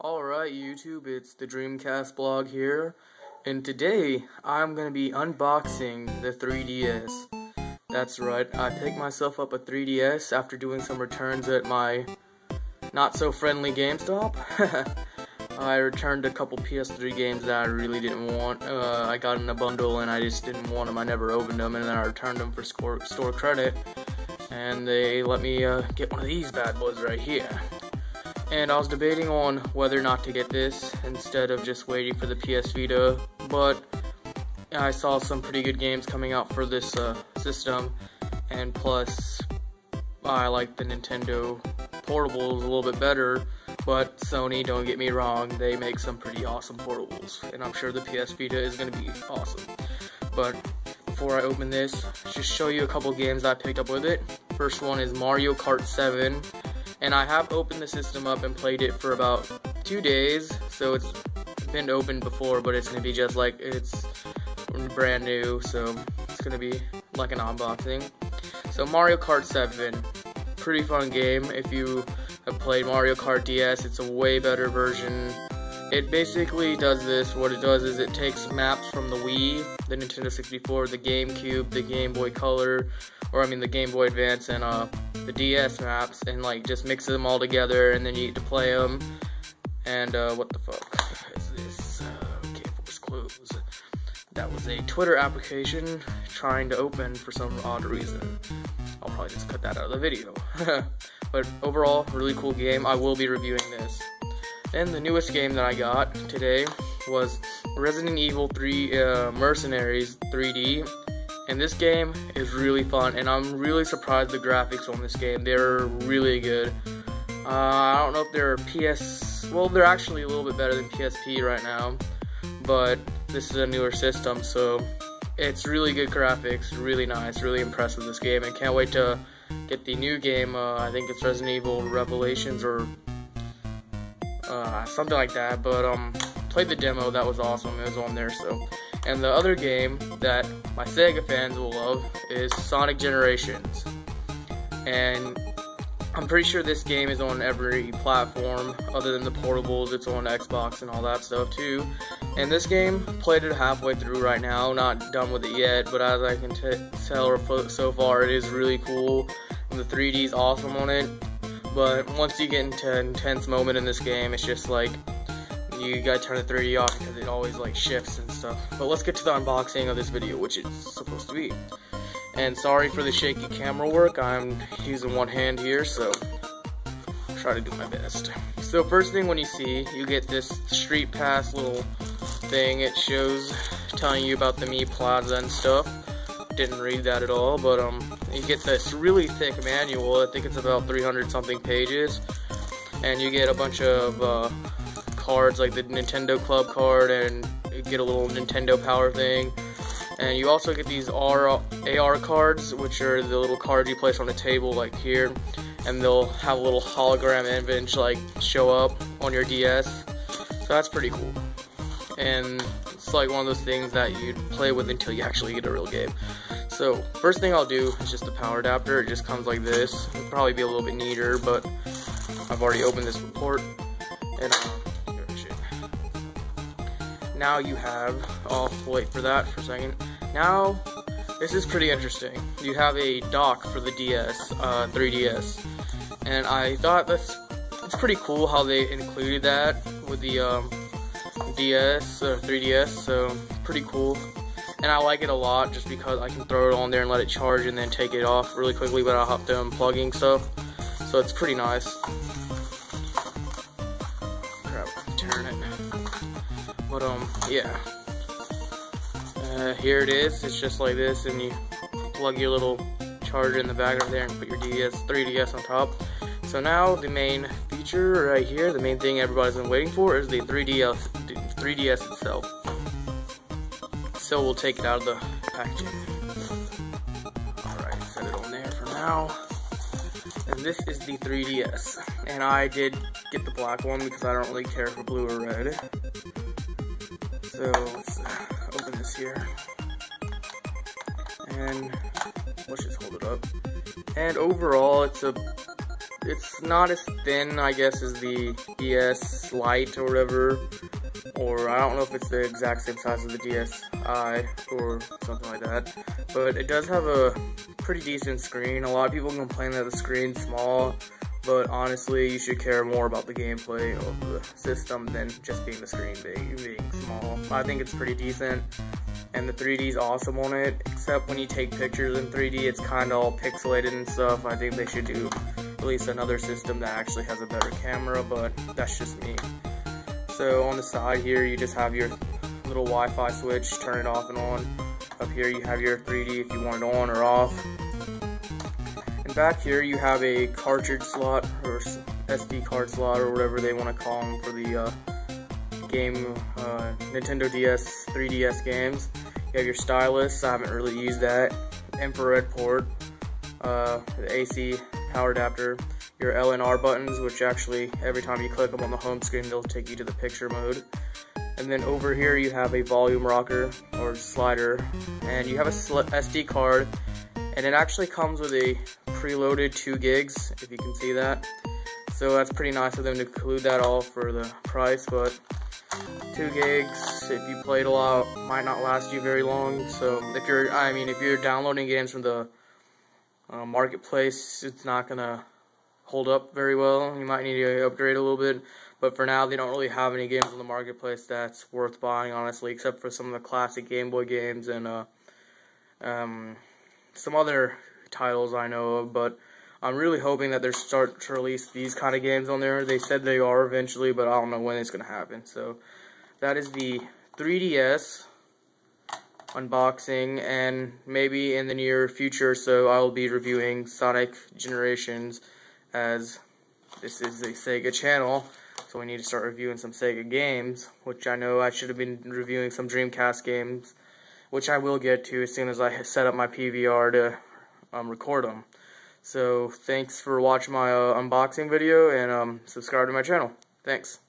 Alright YouTube, it's the Dreamcast blog here, and today I'm going to be unboxing the 3DS. That's right, I picked myself up a 3DS after doing some returns at my not-so-friendly GameStop. I returned a couple PS3 games that I really didn't want. I got in a bundle and I just didn't want them. I never opened them, and then I returned them for store credit, and they let me get one of these bad boys right here. And I was debating on whether or not to get this instead of just waiting for the PS Vita, but I saw some pretty good games coming out for this system, and plus I like the Nintendo portables a little bit better, but Sony, don't get me wrong, they make some pretty awesome portables, and I'm sure the PS Vita is going to be awesome. But before I open this, just show you a couple games I picked up with it. First one is Mario Kart 7. And I have opened the system up and played it for about 2 days, so it's been opened before, but it's going to be just like it's brand new, so it's going to be like an unboxing. So Mario Kart 7, pretty fun game. If you have played Mario Kart DS, it's a way better version. It basically does this. What it does is it takes maps from the Wii, the Nintendo 64, the GameCube, the Game Boy Color, the Game Boy Advance, and the DS maps, and like just mixes them all together, and then you get to play them. And what the fuck is this? Okay, force close. That was a Twitter application trying to open for some odd reason. I'll probably just cut that out of the video. But overall, really cool game. I will be reviewing this. And the newest game that I got today was Resident Evil 3 Mercenaries 3D. And this game is really fun, and I'm really surprised the graphics on this game. They're really good. I don't know if they're they're actually a little bit better than PSP right now, but this is a newer system, so it's really good graphics, really nice, really impressed with this game, and can't wait to get the new game. I think it's Resident Evil Revelations or something like that, but played the demo. That was awesome. It was on there. So, and the other game that my Sega fans will love is Sonic Generations, and I'm pretty sure this game is on every platform other than the portables. It's on Xbox and all that stuff too. And this game, played it halfway through right now, not done with it yet, but as I can tell so far, it is really cool, and the 3D is awesome on it. But once you get into an intense moment in this game, it's just like, you gotta turn the 3D off because it always like shifts and stuff. But let's get to the unboxing of this video, which it's supposed to be. And sorry for the shaky camera work, I'm using one hand here, so I'll try to do my best. So first thing when you see, you get this Street Pass little thing. It shows, telling you about the Mii Plaza and stuff. Didn't read that at all, but you get this really thick manual. I think it's about 300 something pages, and you get a bunch of cards like the Nintendo Club card, and you get a little Nintendo Power thing, and you also get these AR cards, which are the little cards you place on the table like here, and they'll have a little hologram image like show up on your DS, so that's pretty cool. And it's like one of those things that you'd play with until you actually get a real game. So first thing I'll do is just the power adapter. It just comes like this. It'll probably be a little bit neater, but I've already opened this report. And now you have, I'll wait for that for a second. Now, this is pretty interesting. You have a dock for the DS, 3DS. And I thought it's pretty cool how they included that with the DS, 3DS, so pretty cool. And I like it a lot just because I can throw it on there and let it charge and then take it off really quickly without having to unplugging stuff. So it's pretty nice. Crap, turn it. But yeah. Here it is. It's just like this, and you plug your little charger in the back right there and put your 3DS on top. So now the main feature right here, the main thing everybody's been waiting for, is the 3DS itself. So we'll take it out of the packaging. Alright, set it on there for now. And this is the 3DS. And I did get the black one because I don't really care for blue or red. So let's open this here. And let's just hold it up. And overall, it's not as thin, I guess, as the DS Lite or whatever, or I don't know if it's the exact same size as the DSi or something like that, but it does have a pretty decent screen. A lot of people complain that the screen's small, but honestly, you should care more about the gameplay of the system than just being the screen being small. I think it's pretty decent, and the 3D is awesome on it, except when you take pictures in 3D, it's kind of all pixelated and stuff. I think they should do at least another system that actually has a better camera, but that's just me. So on the side here, you just have your little Wi-Fi switch, turn it off and on. Up here you have your 3D if you want it on or off. And back here you have a cartridge slot or SD card slot or whatever they want to call them for the Nintendo DS, 3DS games. You have your stylus, I haven't really used that, infrared port, the AC power adapter, your L and R buttons, which actually every time you click them on the home screen they'll take you to the picture mode. And then over here you have a volume rocker or slider, and you have a SD card, and it actually comes with a preloaded 2 gigs, if you can see that. So that's pretty nice of them to include that all for the price, but 2 gigs, if you played a lot, might not last you very long. So if you're downloading games from the marketplace, it's not gonna hold up very well. You might need to upgrade a little bit, but for now they don't really have any games on the marketplace that's worth buying, honestly, except for some of the classic Game Boy games and some other titles I know of. But I'm really hoping that they start to release these kind of games on there. They said they are eventually, but I don't know when it's going to happen. So that is the 3DS unboxing, and maybe in the near future so I will be reviewing Sonic Generations, as this is a Sega channel, so we need to start reviewing some Sega games, which I know I should have been reviewing some Dreamcast games, which I will get to as soon as I set up my PVR to record them. So thanks for watching my unboxing video, and subscribe to my channel. Thanks.